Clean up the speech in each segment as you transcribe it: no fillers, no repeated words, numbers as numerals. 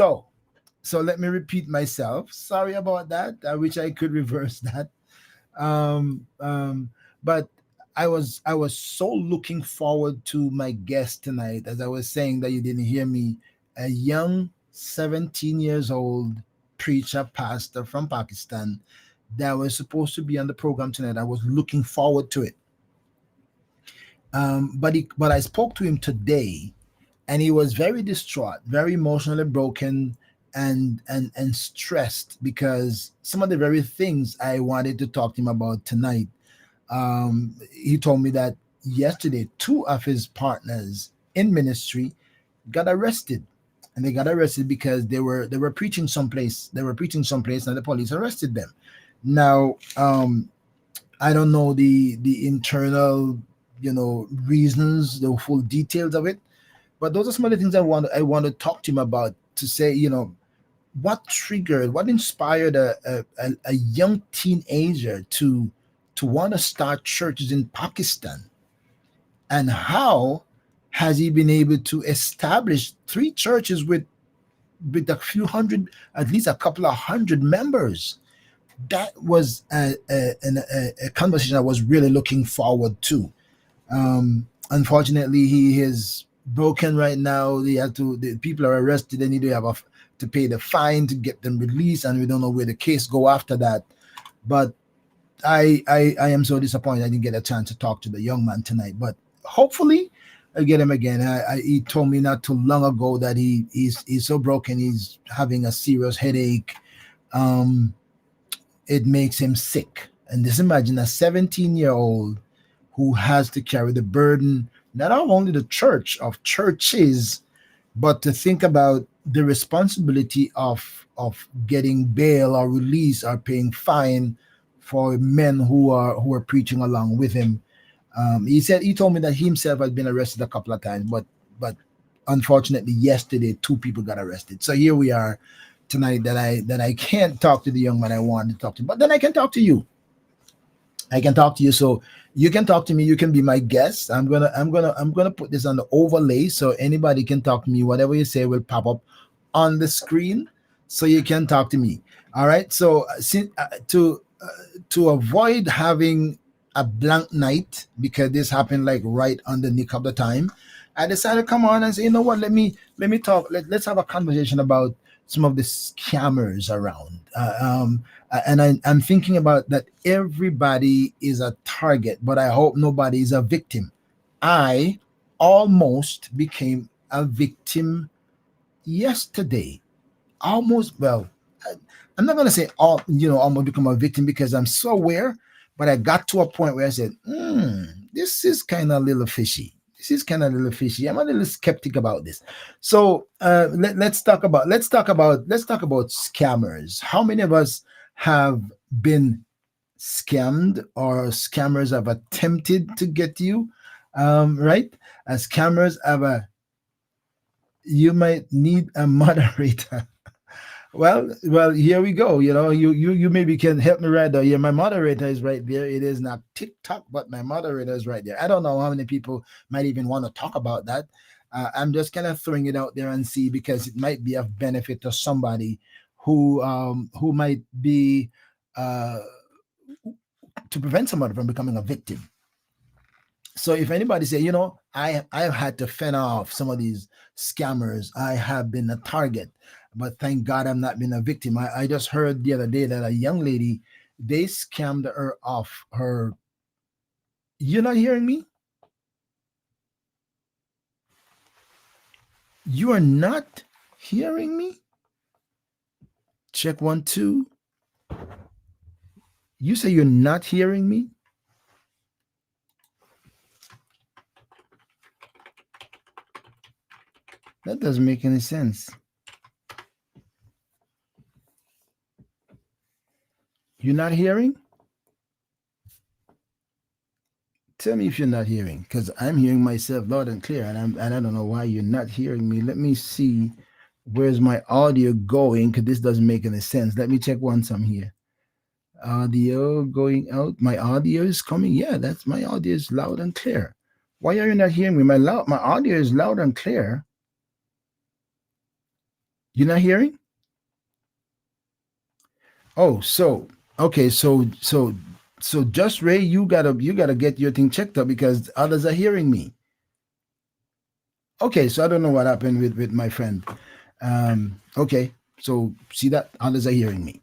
So, so let me repeat myself. Sorry about that. I wish I could reverse that. Um, um, but I was so looking forward to my guest tonight. As I was saying that you didn't hear me, a young 17 years old preacher pastor from Pakistan that was supposed to be on the program tonight. I was looking forward to it. But I spoke to him today, and he was very distraught, very emotionally broken, and stressed because some of the very things I wanted to talk to him about tonight. He told me that yesterday two of his partners in ministry got arrested, and they got arrested because they were preaching someplace. They were preaching someplace, and the police arrested them. Now, I don't know the internal, reasons, the full details of it, but those are some of the things I want to talk to him about, to say, what triggered, what inspired a young teenager to want to start churches in Pakistan, and how has he been able to establish three churches with a few hundred, at least a couple of hundred members. That was a conversation I was really looking forward to. Unfortunately, he is broken right now. The people are arrested. They need to to pay the fine to get them released, and we don't know where the case go after that. But I am so disappointed I didn't get a chance to talk to the young man tonight. But hopefully, I get him again. He told me not too long ago that he's so broken. He's having a serious headache. Um, it makes him sick. And just imagine a 17-year-old who has to carry the burden, not only the church of churches, but to think about the responsibility of getting bail or release or paying fine for men who are preaching along with him. He told me that he himself had been arrested a couple of times, but unfortunately yesterday two people got arrested. So here we are tonight, that I can't talk to the young man I wanted to talk to, but then I can talk to you. I can talk to you, so you can talk to me. You can be my guest. I'm gonna put this on the overlay so anybody can talk to me. Whatever you say will pop up on the screen, so you can talk to me. All right. So to avoid having a blank night, because this happened like right on the nick of the time, I decided to come on and say, you know what? Let me talk. Let's have a conversation about some of the scammers around. I'm thinking about that everybody is a target, but I hope nobody is a victim. I almost became a victim yesterday. Almost, well, I- I'm not gonna say almost become a victim, because I'm so aware, but I got to a point where I said, this is kind of a little fishy. This is kind of a little fishy. I'm a little skeptic about this. So let's talk about scammers. How many of us have been scammed, or scammers have attempted to get you? Right? As scammers have a You might need a moderator. Well, here we go. You maybe can help me right there. Yeah, my moderator is right there. It is not TikTok, but my moderator is right there. I don't know how many people might even want to talk about that. I'm just kind of throwing it out there and see, because it might be of benefit to somebody who might be uh, to prevent somebody from becoming a victim. So if anybody say, I've had to fend off some of these scammers, I have been a target, but thank God I'm not been a victim. I just heard the other day that a young lady, they scammed her off her. You're not hearing me? You are not hearing me? Check one, two. You say you're not hearing me? That doesn't make any sense. You're not hearing? Tell me if you're not hearing, because I'm hearing myself loud and clear, and I don't know why you're not hearing me. Let me see, where's my audio going, because this doesn't make any sense. Let me check once I'm here. Audio going out. My audio is coming. Yeah, that's my audio is loud and clear. Why are you not hearing me? My audio is loud and clear. You're not hearing? Oh, so okay, so just Ray, you gotta get your thing checked up because others are hearing me. Okay, so I don't know what happened with my friend. Okay, so see that others are hearing me.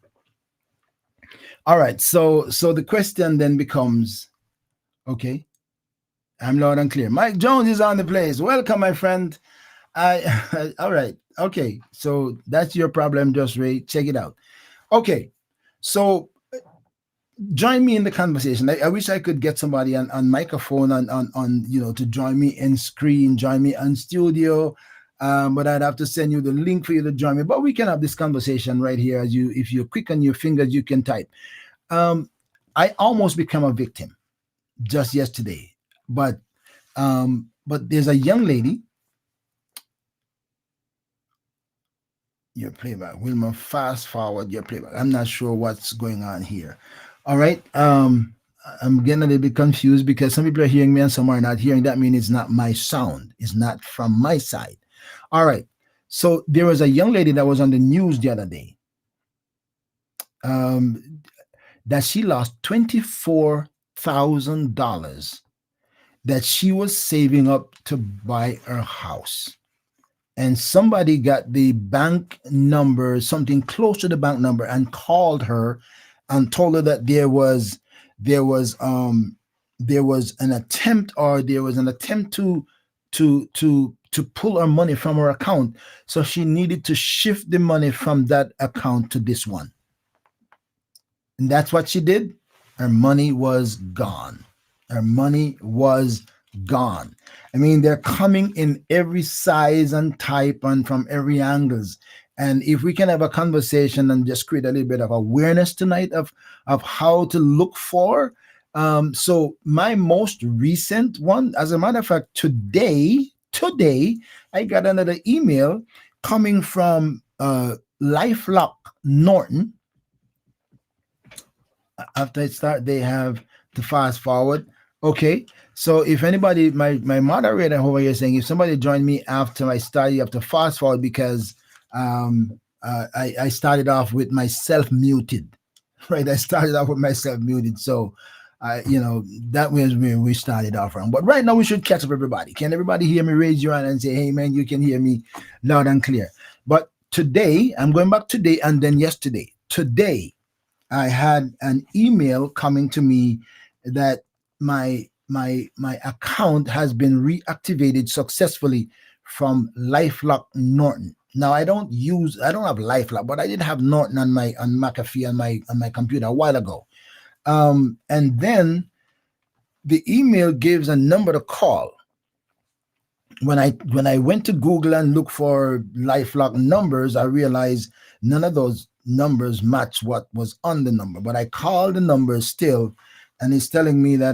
All right, so the question then becomes, okay, I'm loud and clear. Mike Jones is on the place. Welcome, my friend. I all right, okay, so that's your problem, just Ray. Check it out. Okay, so join me in the conversation. I wish I could get somebody on microphone on to join me in screen, join me on studio. But I'd have to send you the link for you to join me. But we can have this conversation right here. As you, if you're quick on your fingers, you can type. Um, I almost became a victim just yesterday, but there's a young lady. Your playback, Wilma. Fast forward your playback. I'm not sure what's going on here. All right. I'm getting a little bit confused because some people are hearing me and some are not hearing. That means it's not my sound. It's not from my side. All right. So there was a young lady that was on the news the other day, um, that she lost $24,000 that she was saving up to buy her house. And somebody got the bank number, something close to the bank number, and called her and told her that there was there was an attempt, or there was an attempt to pull her money from her account. So she needed to shift the money from that account to this one. And that's what she did. Her money was gone. Her money was gone. I mean, they're coming in every size and type and from every angles. And if we can have a conversation and just create a little bit of awareness tonight of how to look for. So my most recent one, as a matter of fact, today, I got another email coming from LifeLock Norton. After it start, they have to fast forward. Okay, so if anybody, my moderator over here saying, if somebody joined me after I started, you have to fast forward because I started off with myself muted, right? I started off with myself muted, so that was where we started off from. But right now we should catch up, everybody. Can everybody hear me? Raise your hand and say, hey man, you can hear me loud and clear. But today, I'm going back today and then yesterday. Today, I had an email coming to me that my account has been reactivated successfully from LifeLock Norton. Now I don't have LifeLock, but I did have Norton on McAfee on my computer a while ago. And then the email gives a number to call. When I went to Google and looked for LifeLock numbers, I realized none of those numbers match what was on the number. But I called the number still, and it's telling me that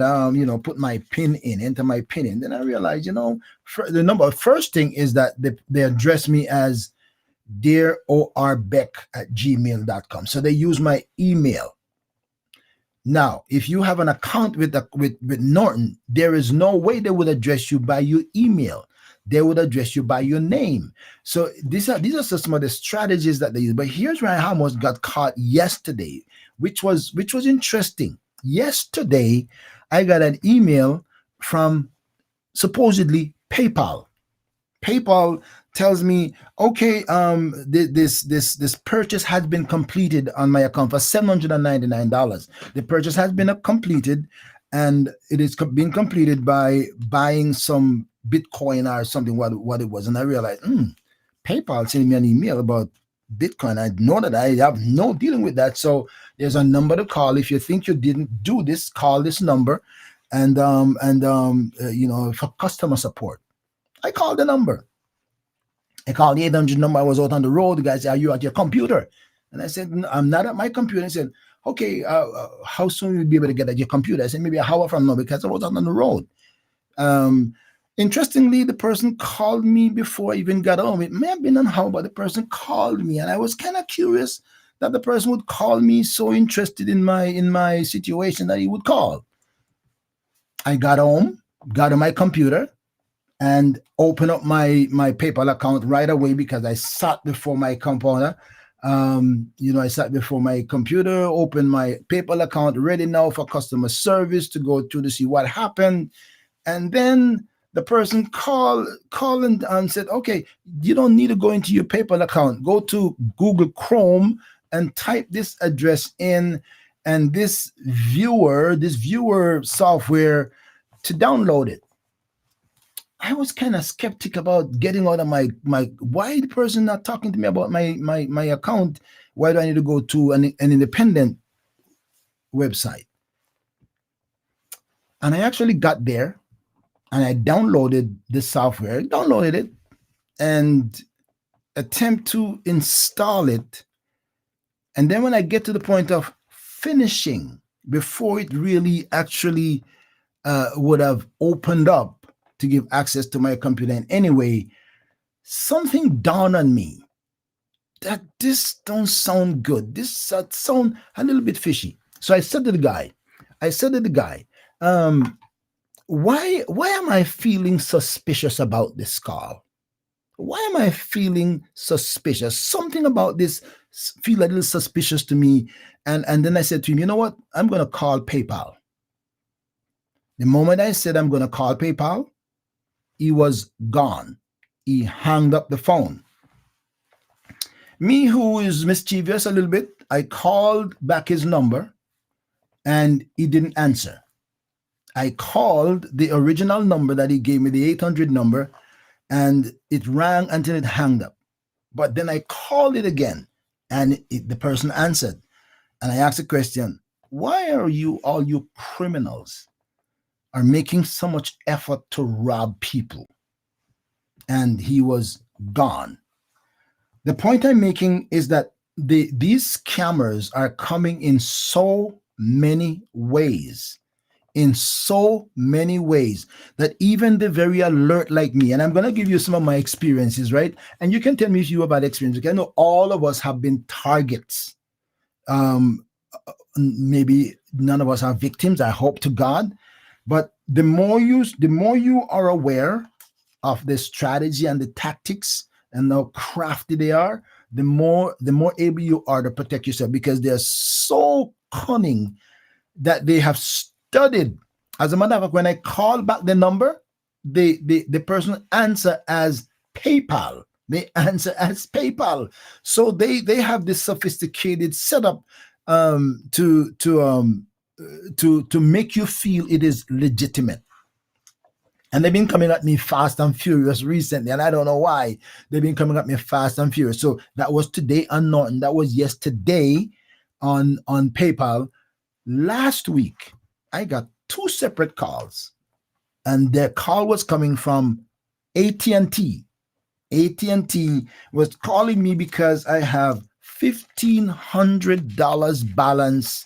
put my PIN in, enter my PIN in. Then I realized, the number first thing is that they address me as dear orbeck@gmail.com. So they use my email. Now, if you have an account with Norton, there is no way they would address you by your email. They would address you by your name. So these are some of the strategies that they use. But here's where I almost got caught yesterday, which was interesting. Yesterday, I got an email from supposedly PayPal. PayPal tells me, okay, this purchase has been completed on my account for $799. The purchase has been completed, and it is being completed by buying some Bitcoin or something. What it was, and I realized, PayPal sent me an email about Bitcoin. I know that I have no dealing with that. So there's a number to call. If you think you didn't do this, call this number, and for customer support. I called the number. I called the 800 number. I was out on the road. The guy said, are you at your computer? And I said, no, I'm not at my computer. He said, okay, how soon will you be able to get at your computer? I said, maybe an hour from now, because I was out on the road. Interestingly, the person called me before I even got home. It may have been an hour, but the person called me, and I was kind of curious that the person would call me, so interested in my situation that he would call. I got home, got on my computer. and open up my PayPal account right away because I sat before my computer. I sat before my computer, opened my PayPal account, ready now for customer service to go through to see what happened. And then the person called and said, okay, you don't need to go into your PayPal account. Go to Google Chrome and type this address in, and this viewer software to download it. I was kind of skeptic about getting out of my why the person not talking to me about my account? Why do I need to go to an independent website? And I actually got there and I downloaded the software, downloaded it, and attempt to install it. And then when I get to the point of finishing, before it really actually would have opened up to give access to my computer in any way, something dawned on me that this don't sound good. This sound a little bit fishy. So I said to the guy, why am I feeling suspicious about this call? Why am I feeling suspicious? Something about this feel a little suspicious to me. And then I said to him, you know what? I'm going to call PayPal. The moment I said I'm going to call PayPal, he was gone. He hung up the phone. Me, who is mischievous a little bit, I called back his number and he didn't answer. I called the original number that he gave me, the 800 number, and it rang until it hung up. But then I called it again and the person answered. And I asked the question, why are all you criminals are making so much effort to rob people? And he was gone. The point I'm making is that these scammers are coming in so many ways, that even the very alert like me, and I'm going to give you some of my experiences, right? And you can tell me if you have bad experiences. I know all of us have been targets. Maybe none of us are victims, I hope to God. But the more you are aware of the strategy and the tactics and how crafty they are, the more able you are to protect yourself, because they're so cunning that they have studied. As a matter of fact, when I call back the number, the person answer as PayPal. They answer as PayPal. So they have this sophisticated setup to make you feel it is legitimate. And they've been coming at me fast and furious recently, and I don't know why. They've been coming at me fast and furious. So that was today on Norton. That was yesterday on PayPal. Last week, I got 2 separate calls, and their call was coming from AT&T. AT&T was calling me because I have $1,500 balance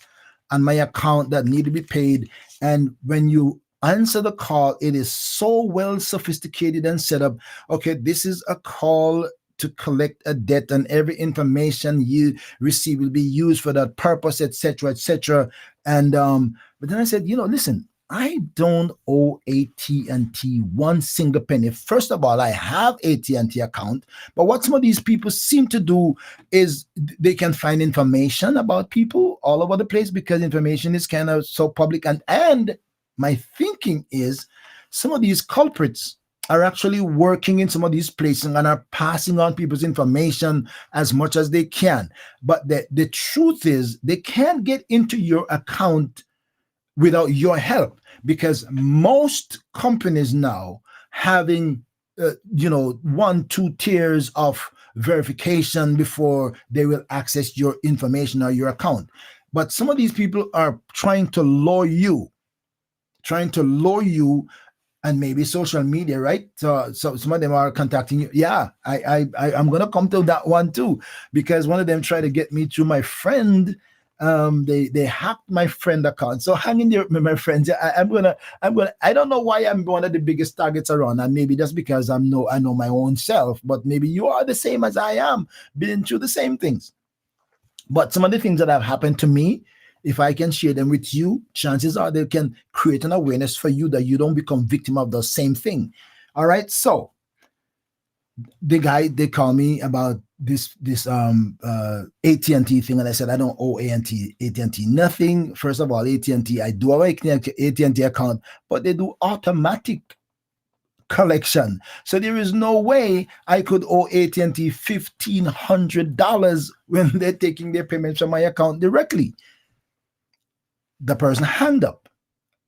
on my account that need to be paid. And when you answer the call, it is so well sophisticated and set up. Okay, this is a call to collect a debt, and every information you receive will be used for that purpose, etc., etc. And but then I said, listen, I don't owe AT&T one single penny. First of all, I have AT&T account, but what some of these people seem to do is they can find information about people all over the place because information is kind of so public. And my thinking is some of these culprits are actually working in some of these places and are passing on people's information as much as they can. But the truth is they can't get into your account without your help, because most companies now having 1-2 tiers of verification before they will access your information or your account. But some of these people are trying to lure you, and maybe social media, right? So some of them are contacting you. Yeah, I'm gonna come to that one too, because one of them tried to get me through my friend. They hacked my friend account. So hang in there with my friends. I'm gonna. I don't know why I'm one of the biggest targets around, and maybe that's because I know my own self. But maybe you are the same as I am, been through the same things. But some of the things that have happened to me, if I can share them with you, chances are they can create an awareness for you that you don't become victim of the same thing. All right. So the guy, they call me about this AT&T thing, and I said I don't owe AT&T nothing. First of all, AT&T, I do have an AT&T account, but they do automatic collection, so there is no way I could owe AT&T $1,500 when they're taking their payments from my account directly. The person hung up.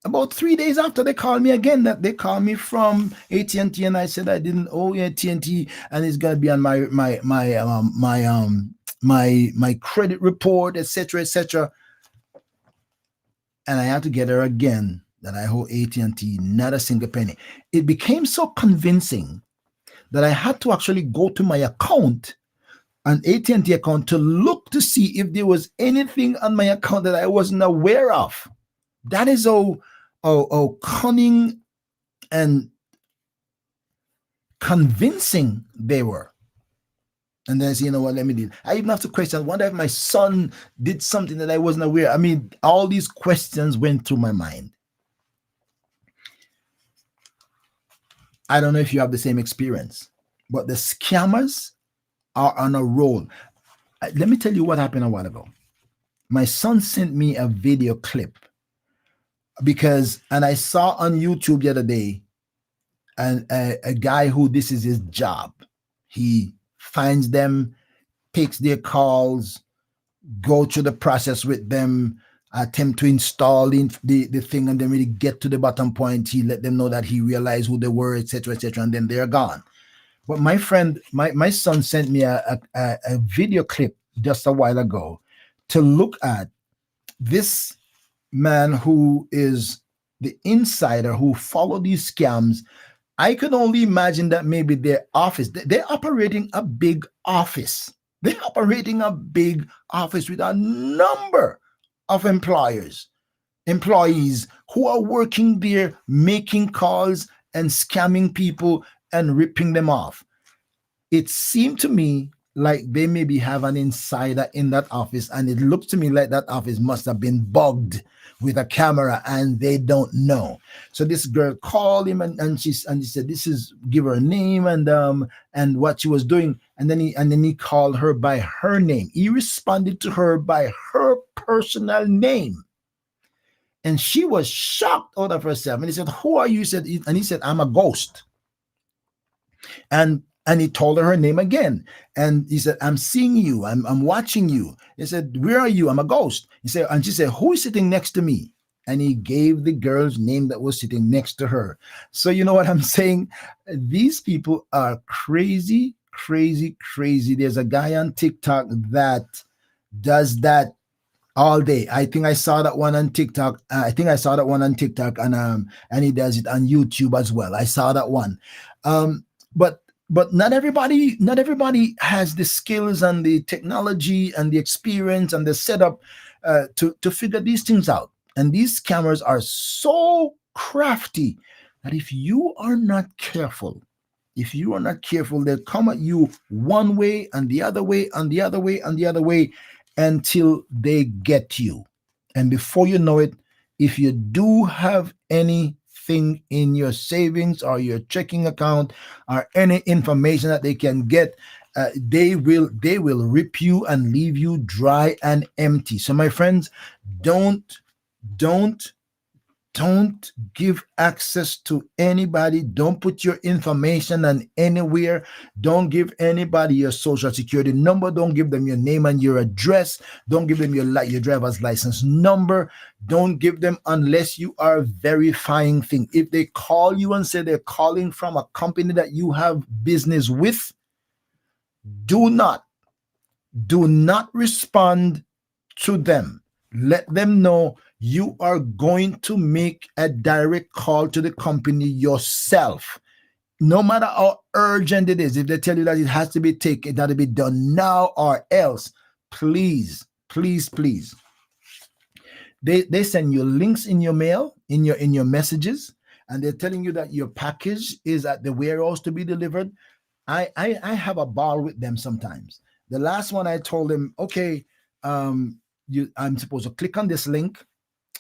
About 3 days after, they called me again. That they called me from AT&T, and I said I didn't owe AT&T, and it's gonna be on my credit report, etc., etc. And I had to get her again that I owe AT&T not a single penny. It became so convincing that I had to actually go to my account, an AT&T account, to look to see if there was anything on my account that I wasn't aware of. That is how cunning and convincing they were. And then I say, you know what, let me do. I even have to question, wonder if my son did something that I wasn't aware. I mean, all these questions went through my mind. I don't know if you have the same experience, but the scammers are on a roll. Let me tell you what happened a while ago. My son sent me a video clip and I saw on YouTube the other day, and a guy who this is his job. He finds them, takes their calls, go through the process with them, attempt to install the thing, and then really get to the bottom point. He let them know that he realized who they were, etc., etc., and then they're gone. But my friend, my son sent me a video clip just a while ago to look at this man who is the insider who followed these scams. I could only imagine that maybe their office, they're operating a big office. They're operating a big office with a number of employees who are working there, making calls and scamming people and ripping them off. It seemed to me like they maybe have an insider in that office, and it looks to me like that office must have been bugged with a camera and they don't know. So this girl called him and he said, give her a name and what she was doing, and then he called her by her name. He responded to her by her personal name. And she was shocked out of herself. And he said, "Who are you?" And he said, "I'm a ghost." And he told her name again. And he said, "I'm seeing you. I'm watching you." He said, "Where are you?" "I'm a ghost." And she said, "Who is sitting next to me?" And he gave the girl's name that was sitting next to her. So you know what I'm saying? These people are crazy, crazy, crazy. There's a guy on TikTok that does that all day. I think I saw that one on TikTok. And he does it on YouTube as well. I saw that one. But not everybody has the skills and the technology and the experience and the setup to figure these things out. And these scammers are so crafty that if you are not careful, they'll come at you one way and the other way and the other way and the other way until they get you. And before you know it, if you do have anything in your savings or your checking account or any information that they can get, they will rip you and leave you dry and empty. So my friends, don't give access to anybody. Don't put your information on anywhere. Don't give anybody your social security number. Don't give them your name and your address. Don't give them your driver's license number. Don't give them unless you are verifying thing. If they call you and say they're calling from a company that you have business with, do not respond to them. Let them know you are going to make a direct call to the company yourself. No matter how urgent it is, if they tell you that it has to be taken, that it be done now or else, please. They send you links in your mail, in your messages, and they're telling you that your package is at the warehouse to be delivered. I have a ball with them sometimes. The last one I told them, okay, I'm supposed to click on this link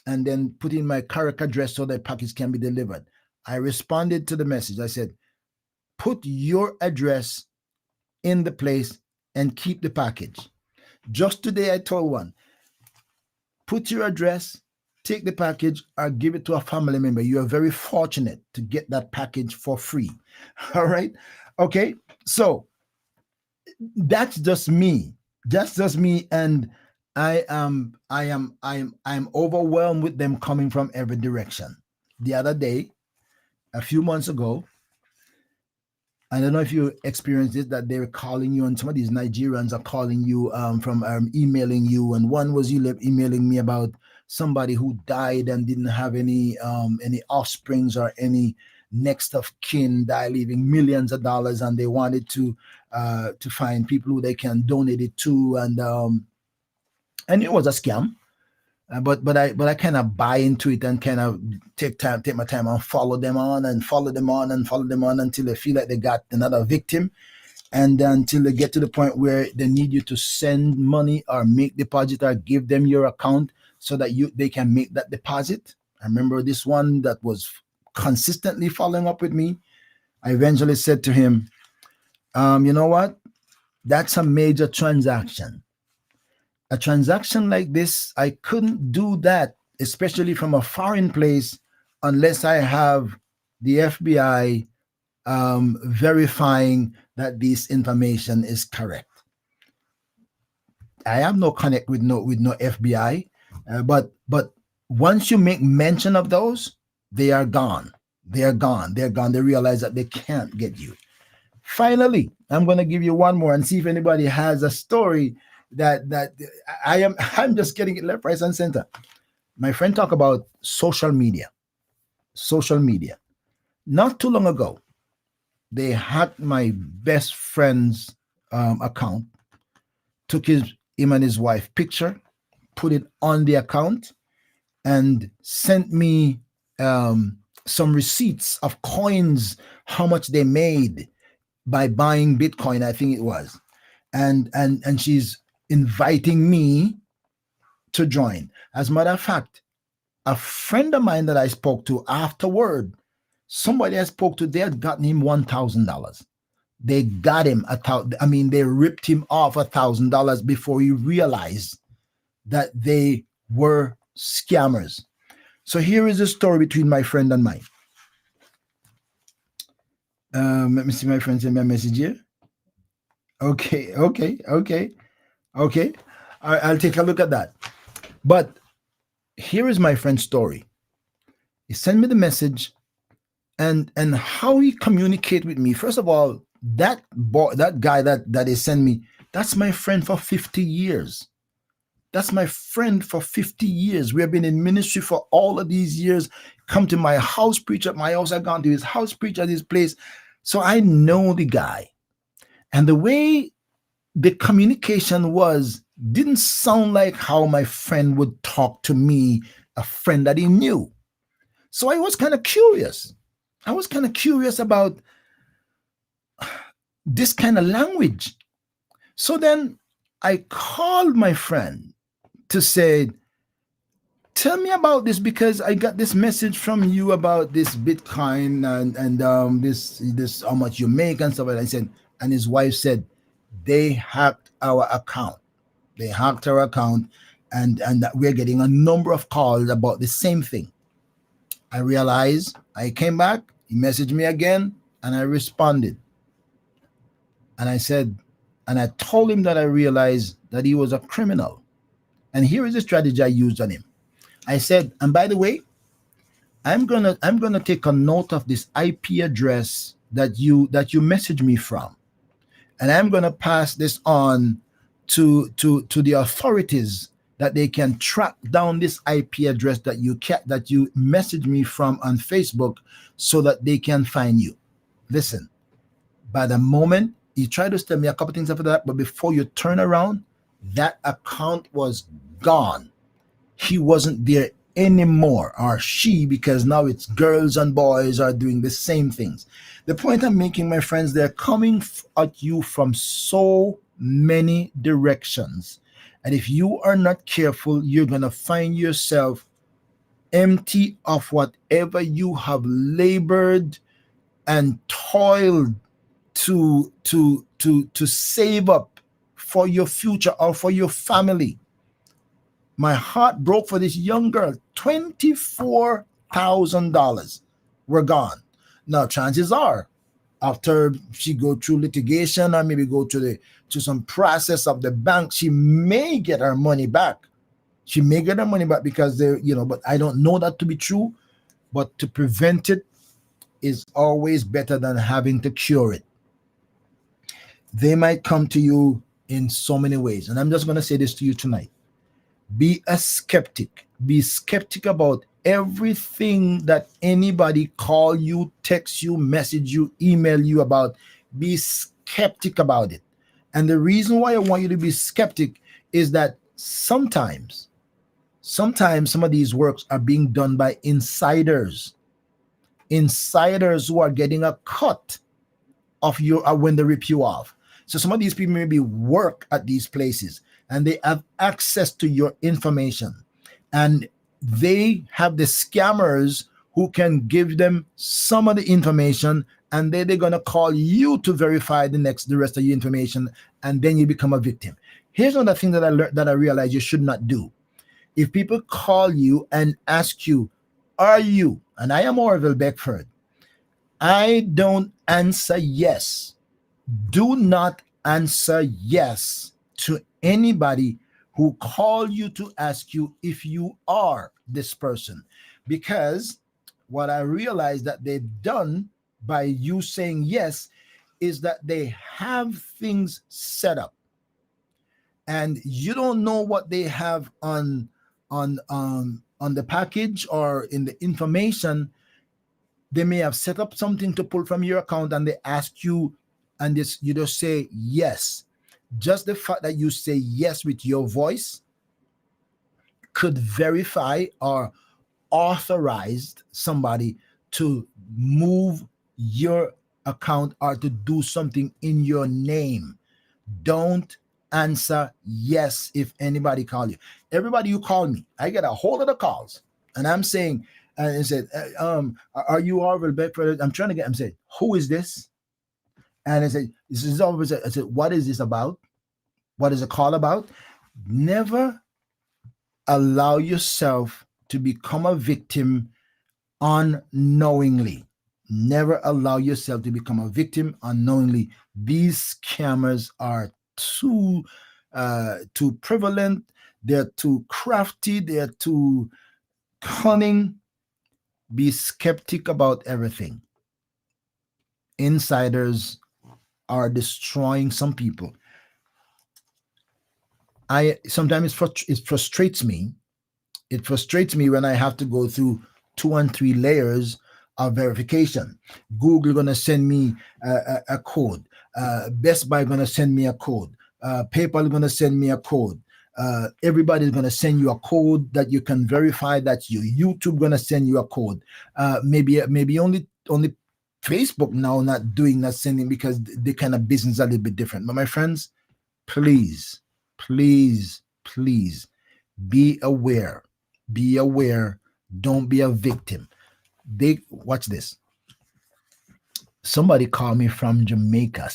and then put in my correct address so that package can be delivered. I responded to the message. I said, put your address in the place and keep the package. Just today, I told one, put your address, take the package, or give it to a family member. You are very fortunate to get that package for free. All right. Okay. So that's just me. That's just me. And I'm overwhelmed with them coming from every direction. The other day, a few months ago, I don't know if you experienced it, that they're calling you, and some of these Nigerians are calling you from emailing you. And one was emailing me about somebody who died and didn't have any offsprings or any next of kin, die leaving millions of dollars, and they wanted to find people who they can donate it to, and it was a scam. But I kind of buy into it and kind of take my time and follow them on and follow them on and follow them on until they feel like they got another victim, and until they get to the point where they need you to send money or make deposit or give them your account so that they can make that deposit. I remember this one that was consistently following up with me. I eventually said to him, you know what? That's a major transaction. A transaction like this, I couldn't do that, especially from a foreign place, unless I have the FBI verifying that this information is correct. I have no connect with no FBI, but once you make mention of those, they are gone. They are gone. They're gone. They realize that they can't get you. Finally, I'm going to give you one more and see if anybody has a story that I'm just getting it left, right, and center. My friend talked about social media. Social media. Not too long ago, they hacked my best friend's account, took him and his wife picture, put it on the account, and sent me some receipts of coins, how much they made by buying Bitcoin, I think it was. And she's inviting me to join. As a matter of fact, a friend of mine that I spoke to afterward, somebody I spoke to, they had gotten him $1,000. They got him they ripped him off $1,000 before he realized that they were scammers. So here is the story between my friend and mine. Let me see, my friend send me a message here. Okay. I'll take a look at that. But here is my friend's story. He sent me the message, and how he communicate with me. First of all, that guy that he sent me, that's my friend for 50 years. That's my friend for 50 years. We have been in ministry for all of these years. Come to my house, preach at my house. I've gone to his house, preach at his place. So I know the guy. And the way the communication didn't sound like how my friend would talk to me, a friend that he knew. So I was kind of curious. I was kind of curious about this kind of language. So then I called my friend to say, tell me about this, because I got this message from you about this Bitcoin and this how much you make and stuff like that. I said, and his wife said, they hacked our account. They hacked our account, and that we're getting a number of calls about the same thing. I realized, I came back, he messaged me again, and I responded. And I said, and I told him that I realized that he was a criminal. And here is the strategy I used on him. I said, and by the way, I'm gonna take a note of this IP address that you messaged me from, and I'm gonna pass this on to the authorities, that they can track down this IP address that you messaged me from on Facebook, so that they can find you. Listen, by the moment he tried to tell me a couple things after that, but before you turn around, that account was gone. He wasn't there anymore, or she, because now it's girls and boys are doing the same things. The point I'm making, my friends, they're coming at you from so many directions. And if you are not careful, you're going to find yourself empty of whatever you have labored and toiled to save up for your future or for your family. My heart broke for this young girl. $24,000 were gone. Now, chances are, after she go through litigation or maybe go to some process of the bank, she may get her money back. She may get her money back because but I don't know that to be true. But to prevent it is always better than having to cure it. They might come to you in so many ways. And I'm just going to say this to you tonight. Be a skeptic. Be skeptic about everything that anybody call you, text you, message you, email you about. Be skeptic about it. And the reason why I want you to be skeptic is that sometimes some of these works are being done by insiders who are getting a cut of you when they rip you off. So some of these people maybe work at these places and they have access to your information, and they have the scammers who can give them some of the information, and then they're going to call you to verify the rest of your information, and then you become a victim. Here's another thing that I learned, that I realized you should not do. If people call you and ask you, are you, and I am Orville Beckford, I don't answer yes. Do not answer yes to anybody who call you to ask you if you are this person. Because what I realized that they've done by you saying yes is that they have things set up. And you don't know what they have on the package or in the information. They may have set up something to pull from your account, and they ask you, and you just say yes. Just the fact that you say yes with your voice could verify or authorize somebody to move your account or to do something in your name. Don't answer yes if anybody call you. Everybody who call me, I get a whole lot of calls, and I'm saying, and it said, are you Orville Beckford? I'm saying, who is this? And I said, this is always, I said, what is this about? What is a call about? Never allow yourself to become a victim unknowingly. Never allow yourself to become a victim unknowingly. These scammers are too prevalent. They're too crafty. They're too cunning. Be skeptic about everything. Insiders are destroying some people. Sometimes it frustrates me. It frustrates me when I have to go through 2 and 3 layers of verification. Google gonna send me a code. Best Buy gonna send me a code. PayPal gonna send me a code. Everybody's gonna send you a code that you can verify that you. YouTube gonna send you a code. Maybe only Facebook now not sending, because the kind of business is a little bit different. But my friends, please be aware. Be aware. Don't be a victim. Watch this. Somebody called me from Jamaica.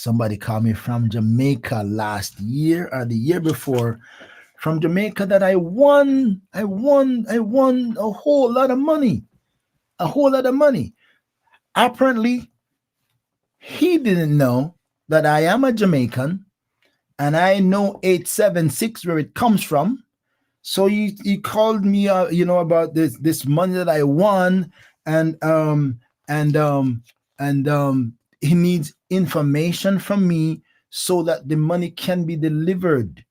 Last year or the year before, from Jamaica, that I won a whole lot of money. Apparently, he didn't know that I am a Jamaican, and I know 876 where it comes from. So he called me, about this money that I won, and he needs information from me so that the money can be delivered.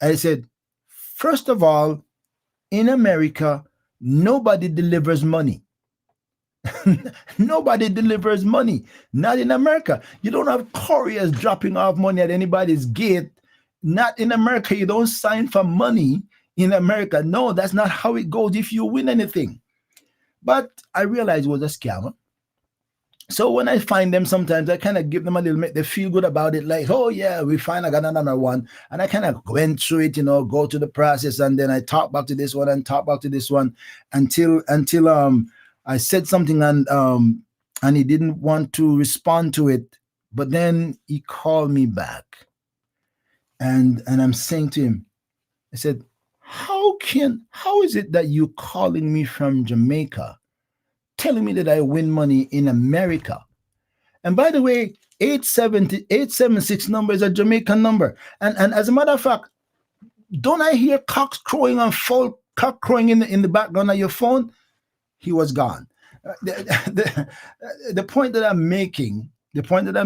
I said, first of all, in America, nobody delivers money. Nobody delivers money. Not in America. You don't have couriers dropping off money at anybody's gate. Not in America. You don't sign for money in America. No, that's not how it goes if you win anything. But I realized it was a scammer. So when I find them, sometimes I kind of give them a little, make them feel good about it. Like, oh yeah, I got another one. And I kind of went through it, go to the process. And then I talk back to this one and talk back to this one until I said something and he didn't want to respond to it. But then he called me back, and I'm saying to him, I said, how is it that you calling me from Jamaica, telling me that I win money in America? And by the way, 876 number is a Jamaican number. And as a matter of fact, don't I hear cocks crowing and full cock crowing in the background of your phone? He was gone. The point that I'm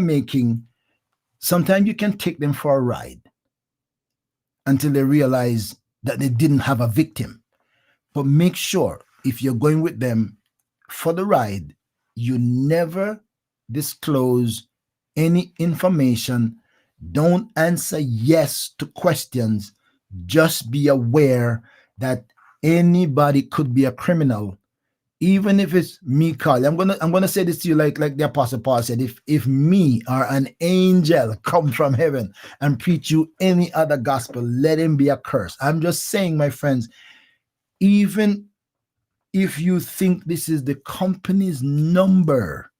making, sometimes you can take them for a ride until they realize that they didn't have a victim. But make sure if you're going with them for the ride, you never disclose any information. Don't answer yes to questions. Just be aware that anybody could be a criminal, even if it's me calling. I'm gonna say this to you like the Apostle Paul said, if me or an angel come from heaven and preach you any other gospel, let him be accursed. I'm just saying, my friends, even if you think this is the company's number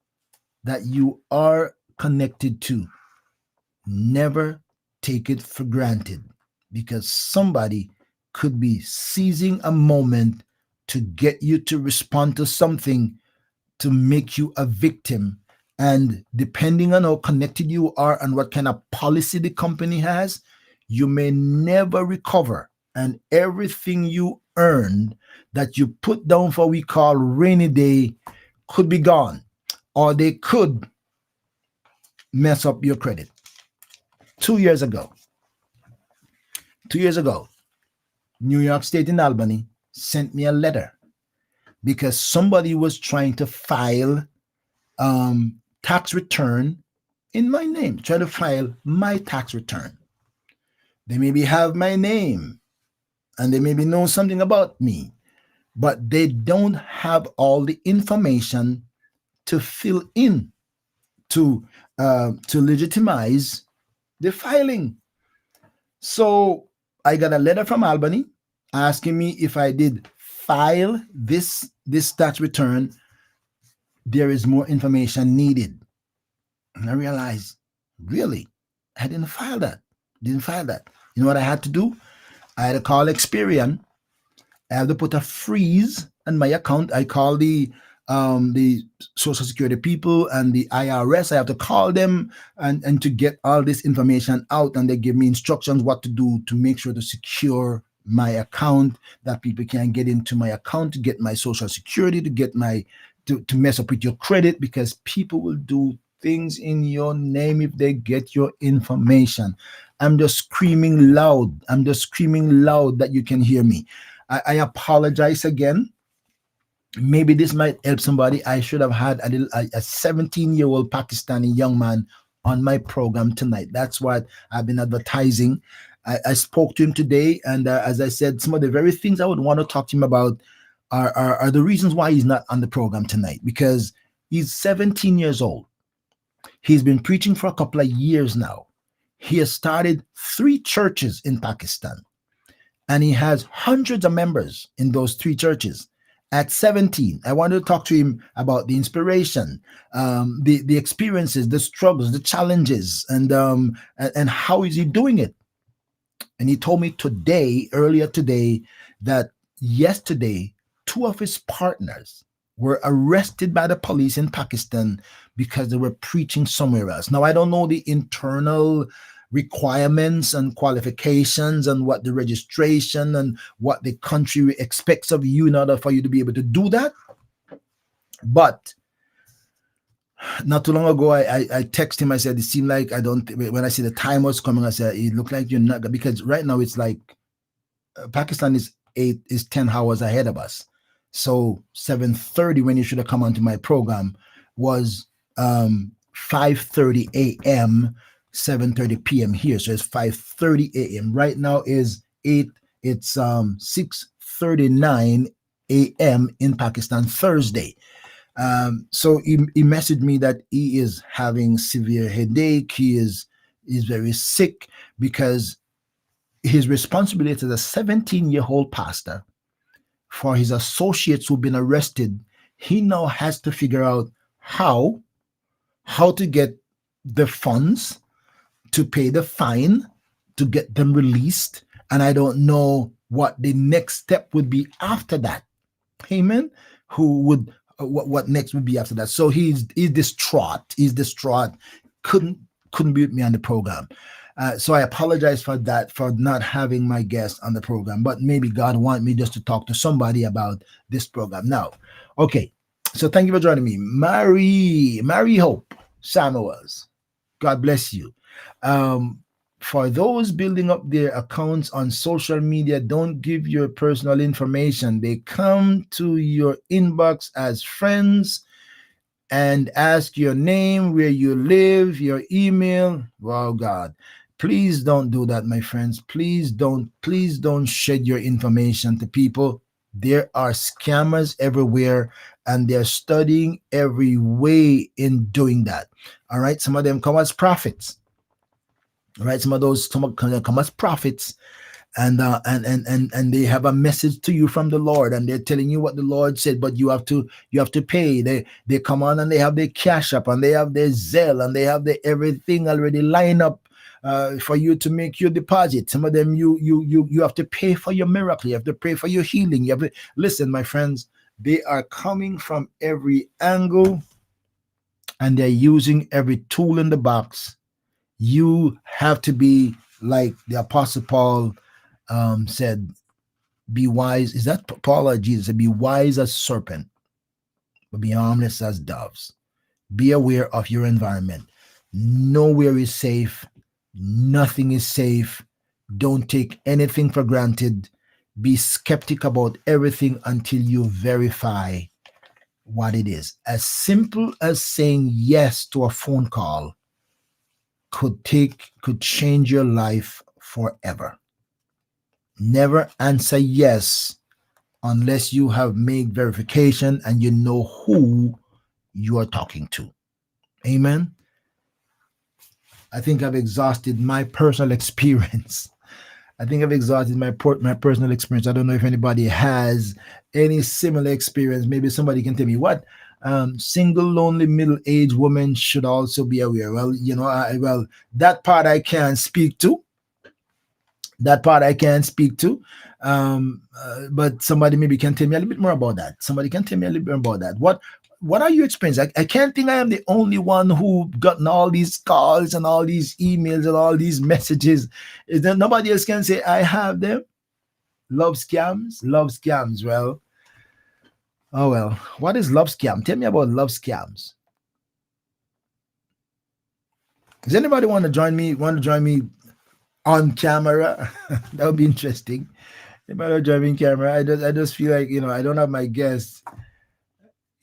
that you are connected to, never take it for granted, because somebody could be seizing a moment to get you to respond to something to make you a victim. And depending on how connected you are and what kind of policy the company has, you may never recover. And everything you earned that you put down for we call rainy day could be gone, or they could mess up your credit. 2 years ago, New York State in Albany sent me a letter because somebody was trying to file tax return in my name, trying to file my tax return. They maybe have my name and they maybe know something about me, but they don't have all the information to fill in to legitimize the filing. So I got a letter from Albany asking me if I did file this tax return. There is more information needed. And I realized, really, I didn't file that. You know what I had to do? I had to call Experian. I have to put a freeze on my account. I call the Social Security people and the IRS. I have to call them and to get all this information out, and they give me instructions what to do to make sure to secure my account, that people can get into my account to get my Social Security, to get my to mess up with your credit, because people will do things in your name if they get your information. I'm just screaming loud. That you can hear me. I apologize again. Maybe this might help somebody. I should have had a 17-year-old Pakistani young man on my program tonight. That's what I've been advertising. I spoke to him today, and as I said, some of the very things I would want to talk to him about are the reasons why he's not on the program tonight, because he's 17 years old. He's been preaching for a couple of years now. He has started 3 churches in Pakistan, and he has hundreds of members in those 3 churches. At 17, I wanted to talk to him about the inspiration, the experiences, the struggles, the challenges, and how is he doing it. And he told me earlier today, that yesterday 2 of his partners were arrested by the police in Pakistan because they were preaching somewhere else. Now, I don't know the internal requirements and qualifications and what the registration and what the country expects of you in order for you to be able to do that. But not too long ago, I texted him. I said, it seemed like when I see the time was coming, I said, it looked like you're not, because right now it's like Pakistan is 10 hours ahead of us. So 7:30, when you should have come onto my program, was 5:30 a.m., 7:30 p.m. here. So it's 5:30 a.m. Right now is 6:39 a.m. in Pakistan, Thursday. So he messaged me that he is having severe headache. He is very sick, because his responsibility as a 17-year-old pastor for his associates who've been arrested, he now has to figure out how to get the funds to pay the fine to get them released, and I don't know what the next step would be after that. Amen. Who would what next would be after that? So he's distraught. He's distraught. Couldn't couldn't be with me on the program. So I apologize for that, for not having my guest on the program. But maybe God want me just to talk to somebody about this program now. Okay. So thank you for joining me, Mary Hope Samuels. God bless you. Um, for those building up their accounts on social media, don't give your personal information. They come to your inbox as friends and ask your name, where you live, your email. Wow, God. Please don't do that, my friends. Please don't shed your information to people. There are scammers everywhere, and they're studying every way in doing that. All right. Some of them come as prophets. All right. Some come as prophets, and they have a message to you from the Lord, and they're telling you what the Lord said, but you have to pay. They come on and they have their cash up, and they have their Zelle, and they have their everything already lined up for you to make your deposit. Some of them you have to pay for your miracle, you have to pay for your healing. You have to listen, my friends. They are coming from every angle, and they're using every tool in the box. You have to be like the Apostle Paul said, be wise. Is that Paul or Jesus said, be wise as serpent, but be harmless as doves. Be aware of your environment. Nowhere is safe. Nothing is safe. Don't take anything for granted. Be skeptic about everything until you verify what it is. As simple as saying yes to a phone call could change your life forever. Never answer yes unless you have made verification and you know who you are talking to. Amen. I think I've exhausted my personal experience. I think I've exhausted my personal experience. I don't know if anybody has any similar experience. Maybe somebody can tell me what single, lonely, middle-aged woman should also be aware. Well, that part I can't speak to. That part I can't speak to. But somebody maybe can tell me a little bit more about that. Somebody can tell me a little bit more about that. What are your experiences? I can't think I am the only one who gotten all these calls and all these emails and all these messages. Is there nobody else can say I have them? Love scams? Love scams. Well, oh well. What is love scam? Tell me about love scams. Does anybody want to join me? On camera? That would be interesting. Anybody driving camera? I just feel like I don't have my guests.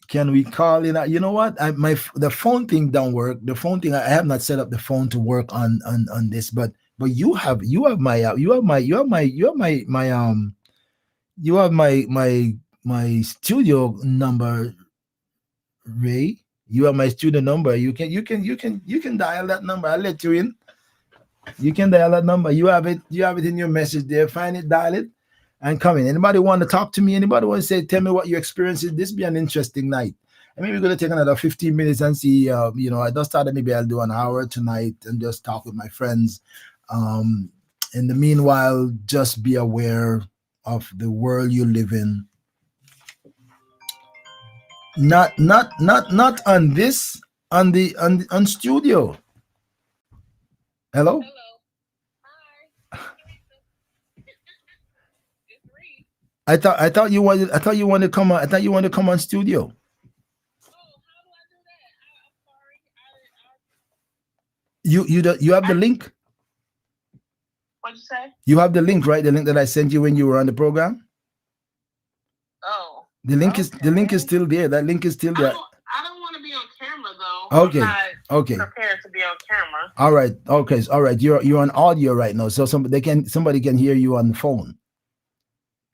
Can we call in? You know what? The phone thing don't work. The phone thing, I have not set up the phone to work on this, but you have my studio number, Ray. You have my studio number. You can dial that number. I'll let you in. You can dial that number. You have it. You have it in your message there. Find it, dial it, and come in. Anybody want to talk to me? Anybody want to say, tell me what your experience is? This be an interesting night. And maybe we're going to take another 15 minutes and see. I just thought that maybe I'll do an hour tonight and just talk with my friends. In the meanwhile, just be aware of the world you live in. Not on this, on studio. Hello. I thought you wanted to come on. I thought you wanted to come on studio. You have the link. What'd you say? You have the link, right? The link that I sent you when you were on the program. Oh, The link is still there. That link is still there. I don't want to be on camera though. Okay. I'm not Okay. prepared to be on camera. All right. Okay. All right. You're on audio right now, so somebody can hear you on the phone.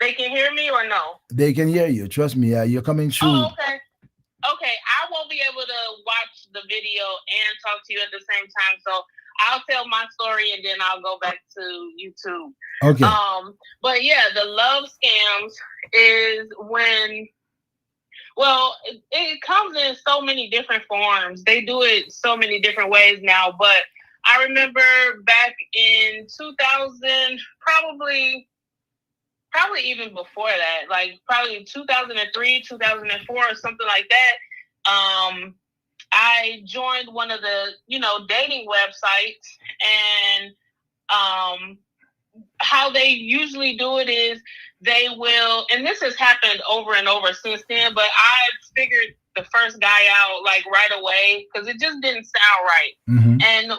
They can hear me or no? They can hear you. Trust me. You're coming through. Oh, okay. Okay, I won't be able to watch the video and talk to you at the same time. So I'll tell my story and then I'll go back to YouTube. Okay. But yeah, the love scams is when Well, it comes in so many different forms. They do it so many different ways now. But I remember back in 2000, probably even before that, like probably 2003, 2004, or something like that. I joined one of the, dating websites, and how they usually do it is they will, and this has happened over and over since then, but I figured the first guy out like right away because it just didn't sound right. Mm-hmm. And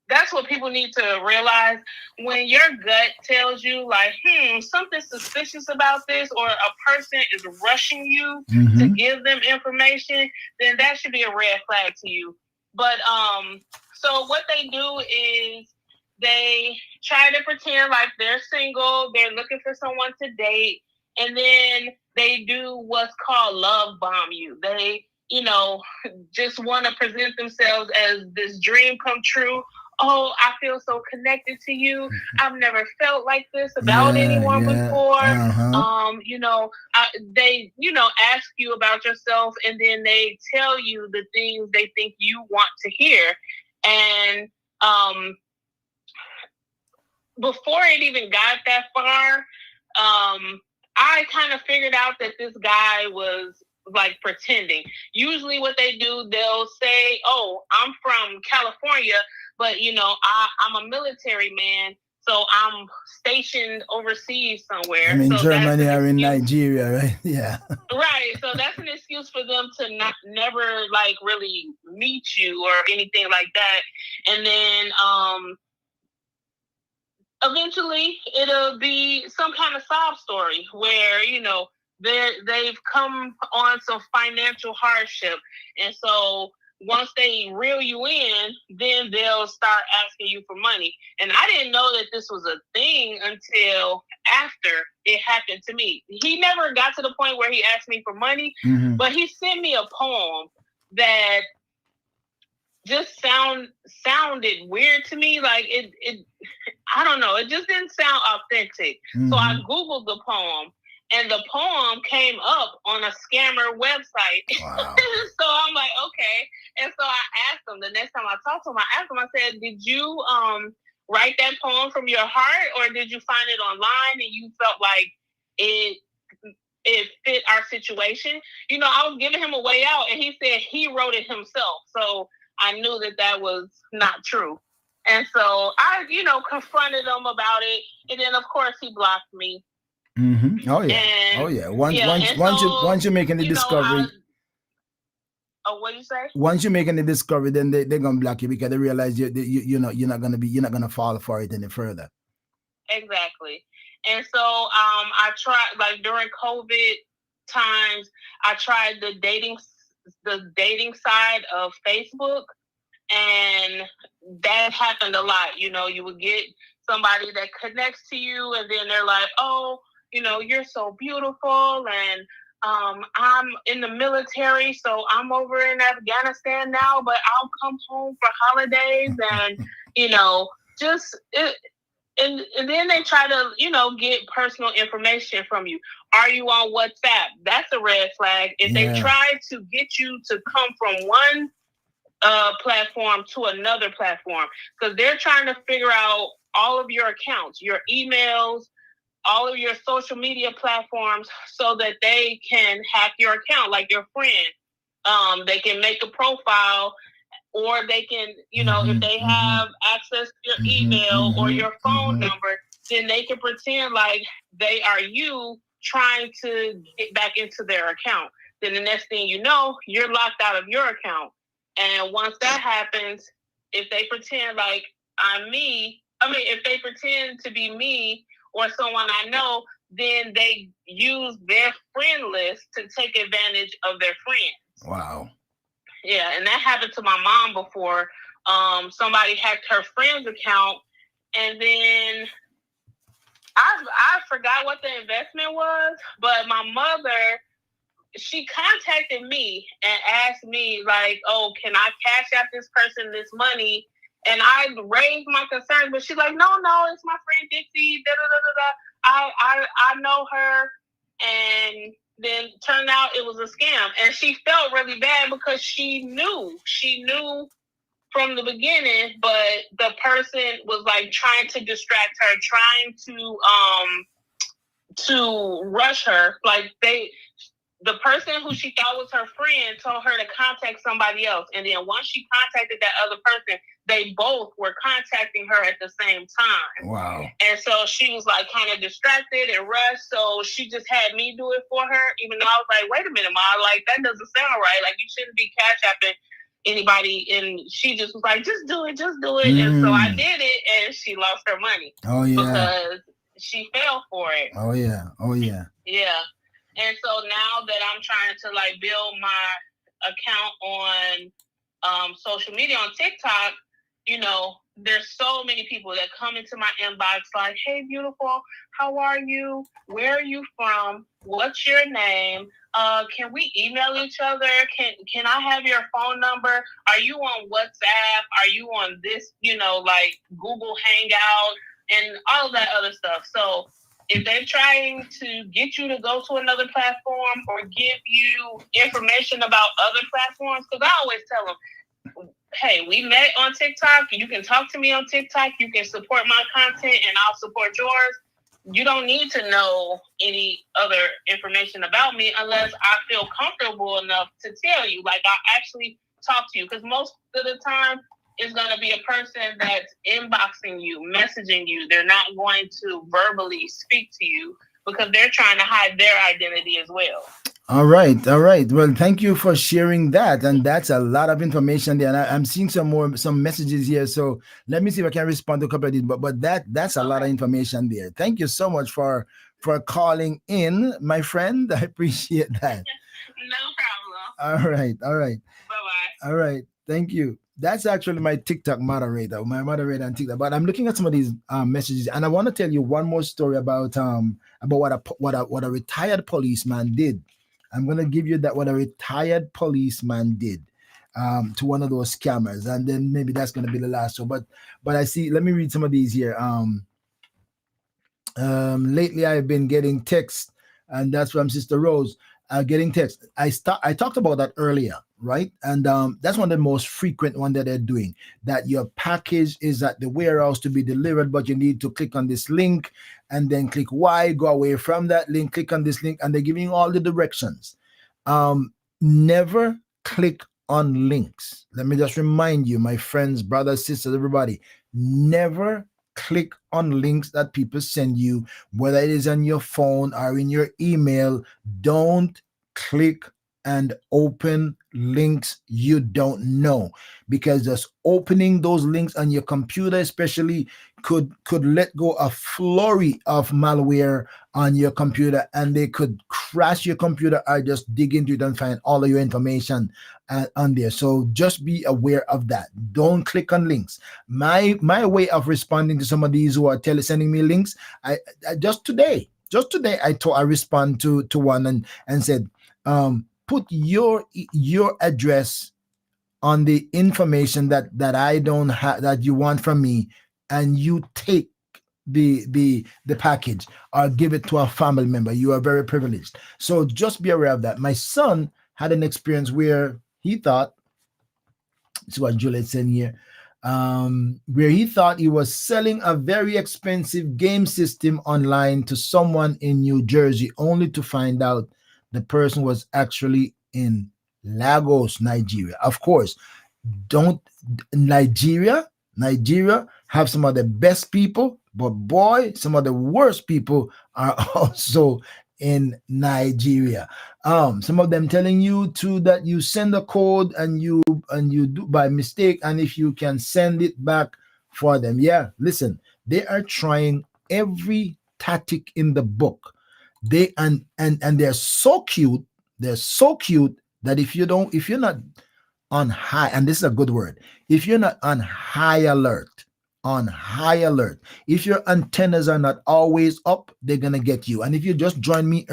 that's what people need to realize. When your gut tells you like, something suspicious about this, or a person is rushing you to give them information, then that should be a red flag to you. But so what they do is they try to pretend like they're single, they're looking for someone to date, and then they do what's called love bomb you. They, just want to present themselves as this dream come true. Oh, I feel so connected to you. I've never felt like this about anyone before. They, ask you about yourself, and then they tell you the things they think you want to hear. And before it even got that far, I kind of figured out that this guy was like pretending. Usually what they do, they'll say, oh, I'm from California, but I'm a military man, so I'm stationed overseas somewhere. I'm in so Germany or in Nigeria, right? Yeah. Right. So that's an excuse for them to never like really meet you or anything like that. And then eventually it'll be some kind of sob story where, they've come on some financial hardship. And so once they reel you in, then they'll start asking you for money. And I didn't know that this was a thing until after it happened to me. He never got to the point where he asked me for money, but he sent me a poem that just sounded weird to me. Like it I don't know, it just didn't sound authentic. So I Googled the poem, and the poem came up on a scammer website. Wow. So I'm like, okay. And so I asked him, the next time I talked to him, I asked him, I said, did you write that poem from your heart, or did you find it online and you felt like it fit our situation? I was giving him a way out, and he said he wrote it himself. So I knew that was not true. And so I, confronted him about it. And then, of course, he blocked me. Oh, yeah. Once you're making the discovery. What you say? Once you're making the discovery, then they're going to block you because they realize you're not going to fall for it any further. Exactly. And so I tried, like during COVID times, I tried the dating side of Facebook. And that happened a lot. You would get somebody that connects to you, and then they're like, oh, you're so beautiful, and I'm in the military, so I'm over in Afghanistan now, but I'll come home for holidays, and and then they try to get personal information from you. Are you on WhatsApp? That's a red flag. If they try to get you to come from one platform to another platform, because they're trying to figure out all of your accounts, your emails, all of your social media platforms, so that they can hack your account, like your friend. They can make a profile, or they can, if they have access to your email or your phone number, then they can pretend like they are you trying to get back into their account. Then the next thing you know, you're locked out of your account. And once that happens, if they pretend like I'm me, if they pretend to be me or someone I know, then they use their friend list to take advantage of their friends. Wow. Yeah, and that happened to my mom before. Somebody hacked her friend's account, and then I forgot what the investment was, but my mother, she contacted me and asked me like, oh, can I cash out this person this money? And I raised my concerns, but she's like, no, it's my friend Dixie. I know her. And then turned out it was a scam. And she felt really bad because she knew from the beginning, but the person was like trying to distract her, trying to rush her. Like the person who she thought was her friend told her to contact somebody else. And then once she contacted that other person, they both were contacting her at the same time. Wow. And so she was like kind of distracted and rushed. So she just had me do it for her, even though I was like, wait a minute, Ma, like that doesn't sound right. Like you shouldn't be cash apping anybody. And she just was like, just do it. And so I did it, and she lost her money. Oh yeah. Because she fell for it. Oh yeah. Yeah. And so now that I'm trying to like build my account on social media, on TikTok, you know, there's so many people that come into my inbox like, hey, beautiful, how are you? Where are you from? What's your name? Can we email each other? Can I have your phone number? Are you on WhatsApp? Are you on this, you know, like Google Hangout and all of that other stuff? So if they're trying to get you to go to another platform or give you information about other platforms, because I always tell them, hey, we met on TikTok. You can talk to me on TikTok. You can support my content and I'll support yours. You don't need to know any other information about me unless I feel comfortable enough to tell you. Like, I actually talk to you, because most of the time it's going to be a person that's inboxing you, messaging you. They're not going to verbally speak to you because they're trying to hide their identity as well. All right. Well, thank you for sharing that, and that's a lot of information there. And I'm seeing some messages here. So let me see if I can respond to a couple of these. But that's a lot of information there. Thank you so much for calling in, my friend. I appreciate that. No problem. All right. Bye-bye. All right. Thank you. That's actually my TikTok moderator, my moderator on TikTok. But I'm looking at some of these messages, and I want to tell you one more story about what a retired policeman did. I'm going to give you that what a retired policeman did to one of those scammers, and then maybe that's going to be the last one. But I see. Let me read some of these here. Lately, I've been getting texts, and that's from Sister Rose. Getting text. I talked about that earlier, right? And that's one of the most frequent one that they're doing. That your package is at the warehouse to be delivered, but you need to click on this link and then click Y, go away from that link, click on this link, and they're giving you all the directions. Never click on links. Let me just remind you, my friends, brothers, sisters, everybody, never click on links that people send you, whether it is on your phone or in your email. Don't click and open links you don't know, because just opening those links on your computer especially could let go a flurry of malware on your computer, and they could crash your computer or just dig into it and find all of your information on there. So just be aware of that. Don't click on links. My way of responding to some of these who are sending me links, I just today I respond to one and said, put your address on the information that I don't have, that you want from me, and you take the package or give it to a family member. You are very privileged. So just be aware of that. My son had an experience where he thought, this is what Juliet said here, where he thought he was selling a very expensive game system online to someone in New Jersey, only to find out the person was actually in Lagos, Nigeria. Of course, Nigeria have some of the best people, but boy, some of the worst people are also in Nigeria. Some of them telling you that you send a code and you do by mistake, and if you can send it back for them. Yeah, listen, they are trying every tactic in the book. They and they're so cute. They're so cute that if you're not on high, and this is a good word, if you're not on high alert, if your antennas are not always up, they're gonna get you. And if you just joined me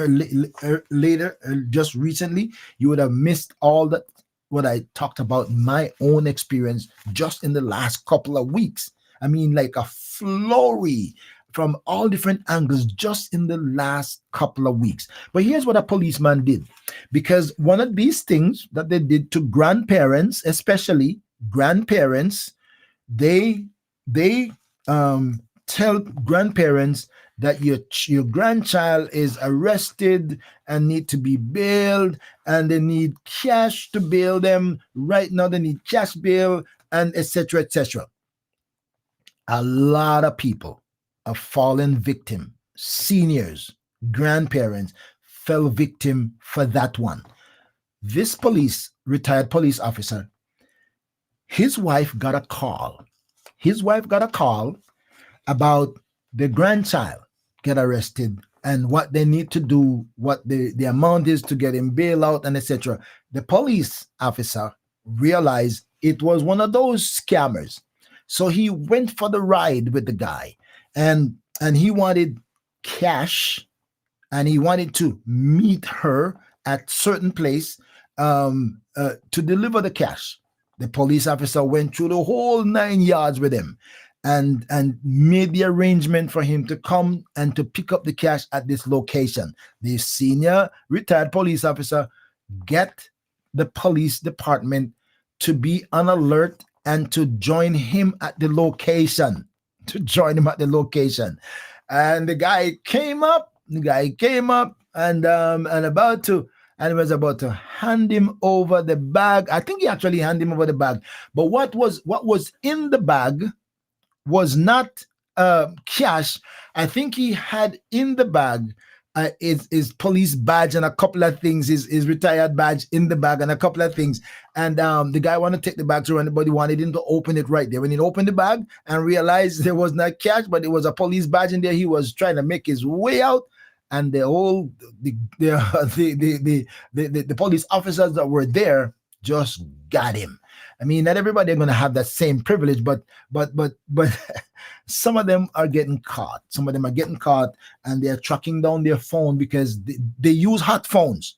just recently, you would have missed all that what I talked about, my own experience just in the last couple of weeks. I mean, like a flurry from all different angles just in the last couple of weeks. But here's what a policeman did, because one of these things that they did to grandparents, especially grandparents, they they tell grandparents that your grandchild is arrested and need to be bailed, and they need cash to bail them right now. They need cash bail, and etc., etc. A lot of people have fallen victim. Seniors, grandparents fell victim for that one. This retired police officer, his wife got a call. His wife got a call about the grandchild get arrested and what they need to do, what the amount is to get him bail out, and etc. The police officer realized it was one of those scammers. So he went for the ride with the guy, and he wanted cash, and he wanted to meet her at certain place to deliver the cash. The police officer went through the whole 9 yards with him, and made the arrangement for him to come and to pick up the cash at this location. The senior retired police officer get the police department to be on alert and to join him at the location. To join him at the location. And the guy came up. And was about to hand him over the bag. I think he actually handed him over the bag. But what was in the bag was not cash. I think he had in the bag his police badge and a couple of things, his retired badge in the bag and a couple of things. And the guy wanted to take the bag to anybody, wanted him to open it right there. When he opened the bag and realized there was not cash, but it was a police badge in there, he was trying to make his way out. And the police officers that were there just got him. I mean, not everybody are going to have that same privilege, but some of them are getting caught. Some of them are getting caught, and they're tracking down their phone because they use hot phones.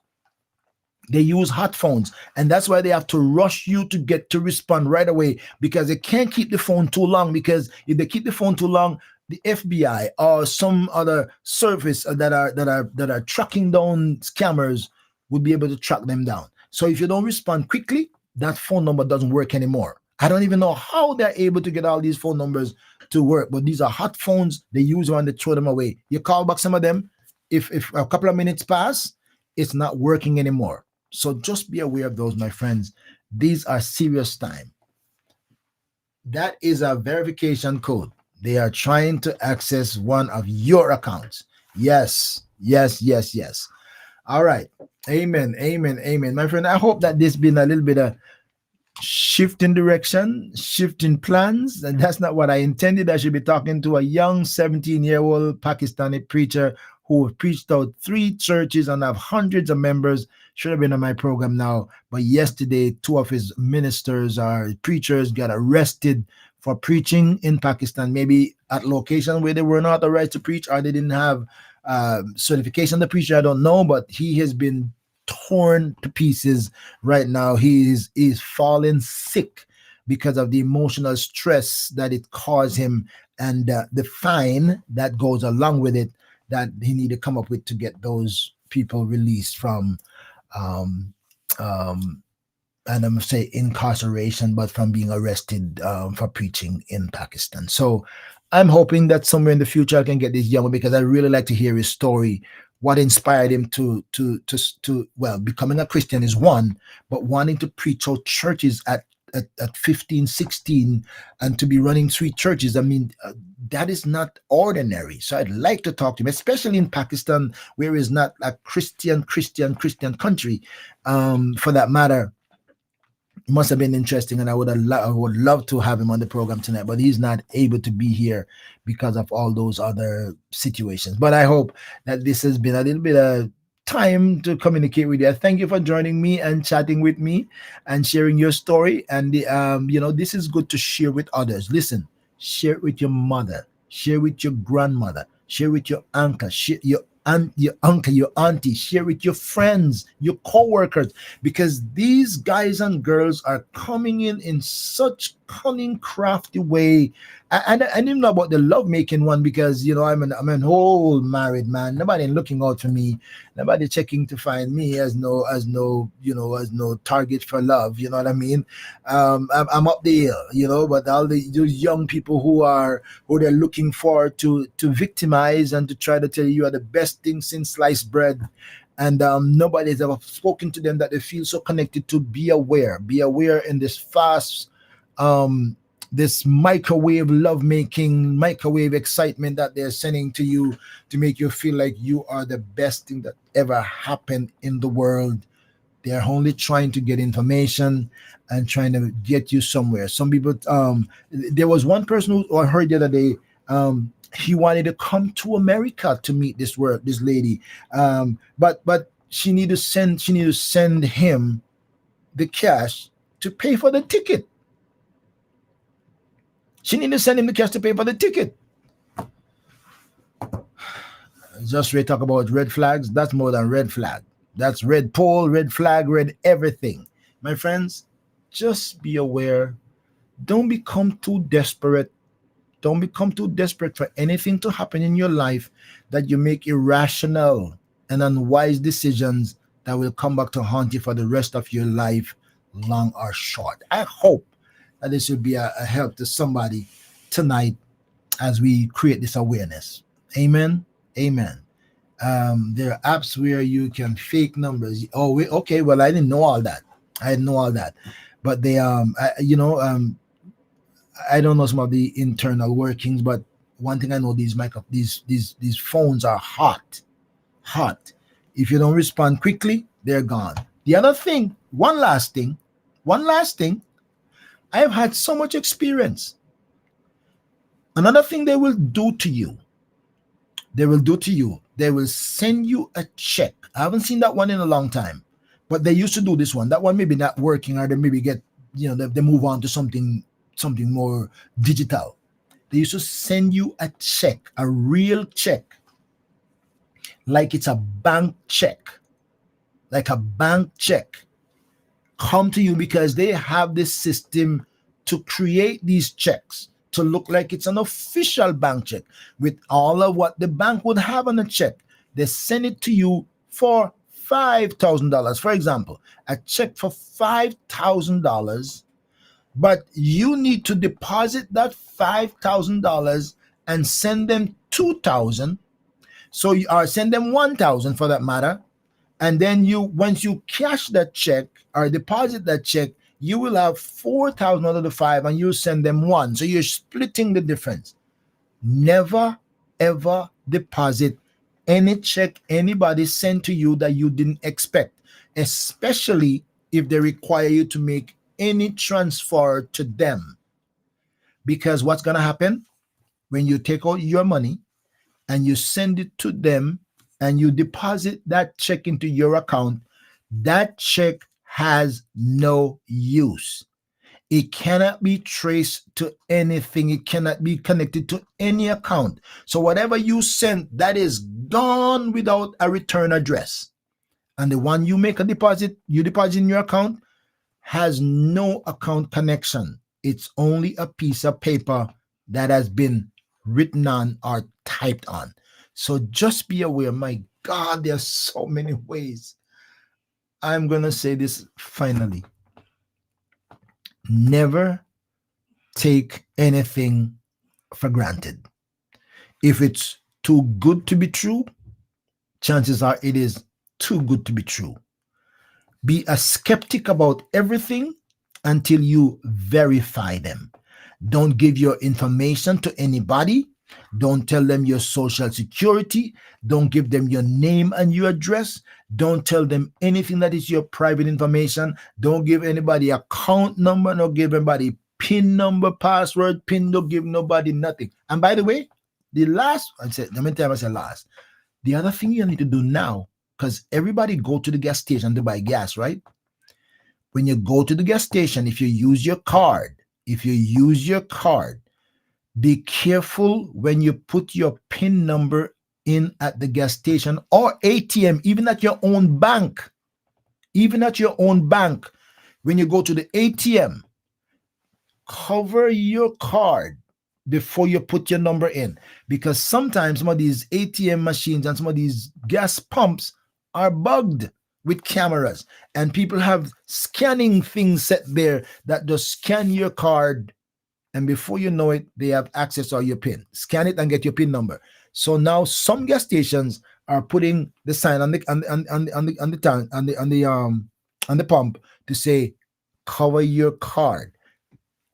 They use hot phones, and that's why they have to rush you to get to respond right away, because they can't keep the phone too long, because if they keep the phone too long, the FBI or some other service that are tracking down scammers will be able to track them down. So if you don't respond quickly, that phone number doesn't work anymore. I don't even know how they're able to get all these phone numbers to work, but these are hot phones. They use when they throw them away. You call back some of them, if a couple of minutes pass, it's not working anymore. So just be aware of those, my friends. These are serious time. That is a verification code. They are trying to access one of your accounts. Yes. All right. Amen. My friend, I hope that this been a little bit of shift in direction, shift in plans. And that's not what I intended. I should be talking to a young 17-year-old Pakistani preacher who preached out 3 churches and have hundreds of members. Should have been on my program now. But yesterday, 2 of his ministers or preachers got arrested for preaching in Pakistan, maybe at location where they were not authorized to preach, or they didn't have certification to preach. I don't know, but he has been torn to pieces right now. He's fallen sick because of the emotional stress that it caused him, and the fine that goes along with it that he need to come up with to get those people released from and I'm say incarceration, but from being arrested for preaching in Pakistan. So I'm hoping that somewhere in the future I can get this young one, because I really like to hear his story. What inspired him to well, becoming a Christian is one, but wanting to preach out churches at 15, 16, and to be running 3 churches. I mean, that is not ordinary. So I'd like to talk to him, especially in Pakistan, where it's not a Christian country, for that matter. It must have been interesting, and I would love to have him on the program tonight, but he's not able to be here because of all those other situations. But I hope that this has been a little bit of time to communicate with you. Thank you for joining me and chatting with me and sharing your story. And this is good to share with others. Listen, share it with your mother, share with your grandmother, share with your uncle, share and your uncle, your auntie, share with your friends, your co-workers, because these guys and girls are coming in such cunning, crafty way. And I didn't know about the love making one, because I'm an old married man. Nobody looking out for me. Nobody checking to find me as no as no target for love. You know what I mean? I'm up there, but all those young people who they're looking for to victimize and to try to tell you are the best thing since sliced bread. And nobody has ever spoken to them that they feel so connected to. Be aware in this fast, um, this microwave love making, microwave excitement that they're sending to you to make you feel like you are the best thing that ever happened in the world. They're only trying to get information and trying to get you somewhere. Some people, there was one person who I heard the other day, he wanted to come to America to meet this lady. But she need to send him the cash to pay for the ticket. She need to send him the cash to pay for the ticket. Just we talk about red flags. That's more than red flag. That's red pole, red flag, red everything. My friends, just be aware. Don't become too desperate. Don't become too desperate for anything to happen in your life that you make irrational and unwise decisions that will come back to haunt you for the rest of your life, long or short. I hope that this will be a help to somebody tonight as we create this awareness. Amen. Amen. There are apps where you can fake numbers. Oh, okay. Well, I didn't know all that. I didn't know all that, but they, I don't know some of the internal workings. But one thing I know: these phones are hot, hot. If you don't respond quickly, they're gone. The other thing, one last thing. I've had so much experience. Another thing they will do to you, they will send you a check. I haven't seen that one in a long time, but they used to do this one. That one maybe not working, or they maybe get, they move on to something more digital. They used to send you a check, a real check, like it's a bank check, like a bank check, come to you, because they have this system to create these checks to look like it's an official bank check with all of what the bank would have on a check. They send it to you for $5,000. For example, a check for $5,000, but you need to deposit that $5,000 and send them 2,000. So you are send them 1,000 for that matter. And then once you cash that check or deposit that check, you will have 4,000 out of the five, and you send them one. So you're splitting the difference. Never ever deposit any check anybody sent to you that you didn't expect, especially if they require you to make any transfer to them. Because what's going to happen when you take out your money and you send it to them and you deposit that check into your account, that check has no use. It cannot be traced to anything. It cannot be connected to any account. So whatever you sent, that is gone without a return address. And the one you make a deposit, you deposit in your account, has no account connection. It's only a piece of paper that has been written on or typed on. So just be aware. My God, there's so many ways. I'm going to say this finally. Never take anything for granted. If it's too good to be true, chances are it is too good to be true. Be a skeptic about everything until you verify them. Don't give your information to anybody. Don't tell them your social security. Don't give them your name and your address. Don't tell them anything that is your private information. Don't give anybody account number. Don't give anybody PIN number, password, PIN. Don't give nobody nothing. And by the way, the last, let me tell you, I said last. The other thing you need to do now, because everybody go to the gas station to buy gas, right? When you go to the gas station, if you use your card, be careful when you put your PIN number in at the gas station or ATM, even at your own bank. Even at your own bank, when you go to the ATM, cover your card before you put your number in, because sometimes some of these ATM machines and some of these gas pumps are bugged with cameras, and people have scanning things set there that just scan your card, and before you know it, they have access to your PIN. Scan it and get your PIN number. So now some gas stations are putting the sign on the tank on the pump to say cover your card.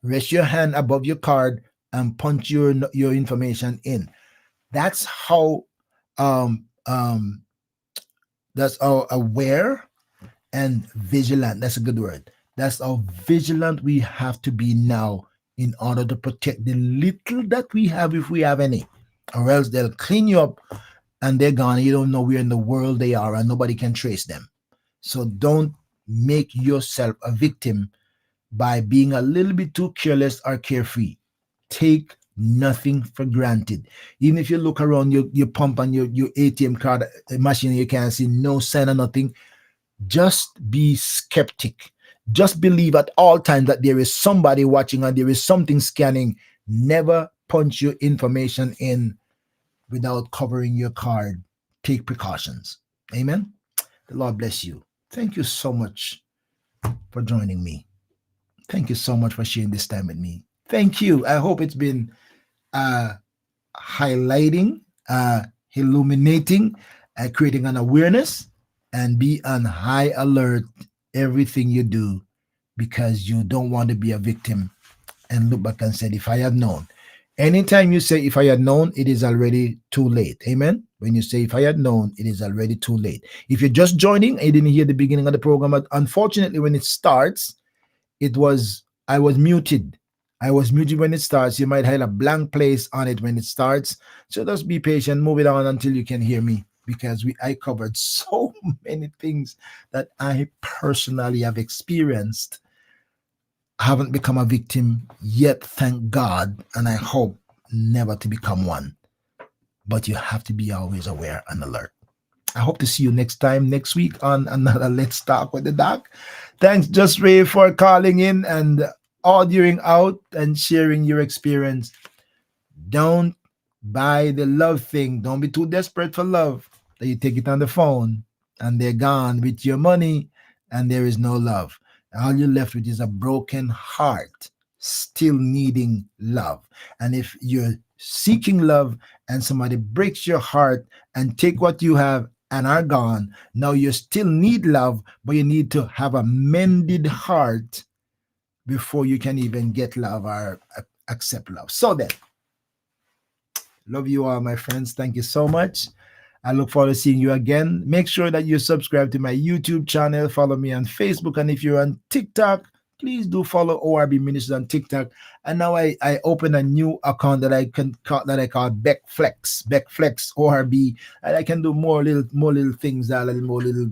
Rest your hand above your card and punch your information in. That's how that's how aware and vigilant. That's a good word. That's how vigilant we have to be now in order to protect the little that we have, if we have any, or else they'll clean you up and they're gone. You don't know where in the world they are and nobody can trace them. So don't make yourself a victim by being a little bit too careless or carefree. Take nothing for granted. Even if you look around your pump and your ATM card machine, you can't see no sign or nothing. Just be skeptic. Just believe at all times that there is somebody watching and there is something scanning. Never punch your information in without covering your card. Take precautions. Amen. The Lord bless you. Thank you so much for joining me. Thank you so much for sharing this time with me. Thank you. I hope it's been highlighting, illuminating, creating an awareness, and be on high alert everything you do, because you don't want to be a victim and look back and say, if I had known. Anytime you say, if I had known, it is already too late. Amen. When you say, if I had known, it is already too late. If you're just joining and you didn't hear the beginning of the program, but unfortunately, when it starts, I was muted. I was muted when it starts. You might have a blank place on it when it starts. So just be patient, move it on until you can hear me, because I covered so many things that I personally have experienced. I haven't become a victim yet, thank God, and I hope never to become one. But you have to be always aware and alert. I hope to see you next week on another Let's Talk with the Doc. Thanks, Just Ray, for calling in and audioing out and sharing your experience. Don't buy the love thing. Don't be too desperate for love that you take it on the phone and they're gone with your money and there is no love. All you're left with is a broken heart, still needing love. And if you're seeking love and somebody breaks your heart and take what you have and are gone, now you still need love, but you need to have a mended heart before you can even get love or accept love. So then, love you all, my friends. Thank you so much. I look forward to seeing you again. Make sure that you subscribe to my YouTube channel. Follow me on Facebook. And if you're on TikTok, please do follow ORB Ministries on TikTok. And now I open a new account that I call Beckflex ORB, and I can do more little things, more little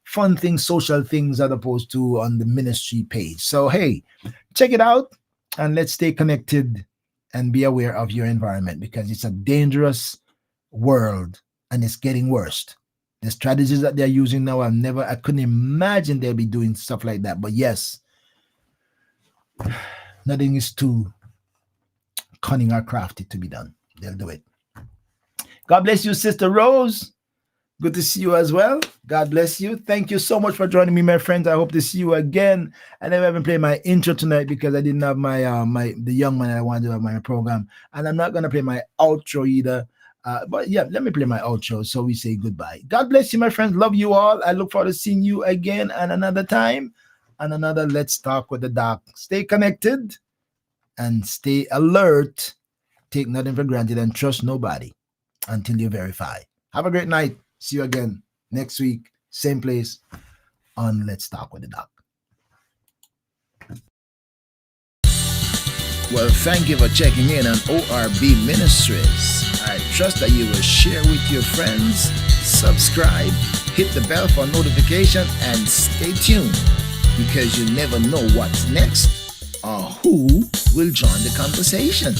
fun things, social things, as opposed to on the ministry page. So hey, check it out and let's stay connected and be aware of your environment, because it's a dangerous world and it's getting worse. The strategies that they're using now, I couldn't imagine they'll be doing stuff like that. But yes, nothing is too cunning or crafty to be done. They'll do it. God bless you, Sister Rose. Good to see you as well. God bless you. Thank you so much for joining me, my friends. I hope to see you again. I never even played my intro tonight because I didn't have my the young man I wanted to have my program, and I'm not gonna play my outro either. But yeah, let me play my outro so we say goodbye. God bless you, my friends. Love you all. I look forward to seeing you again and another time and another Let's Talk with the Doc. Stay connected and stay alert. Take nothing for granted and trust nobody until you verify. Have a great night. See you again next week, same place on Let's Talk with the Doc. Well, thank you for checking in on ORB Ministries. I trust that you will share with your friends, subscribe, hit the bell for notification, and stay tuned, because you never know what's next or who will join the conversation.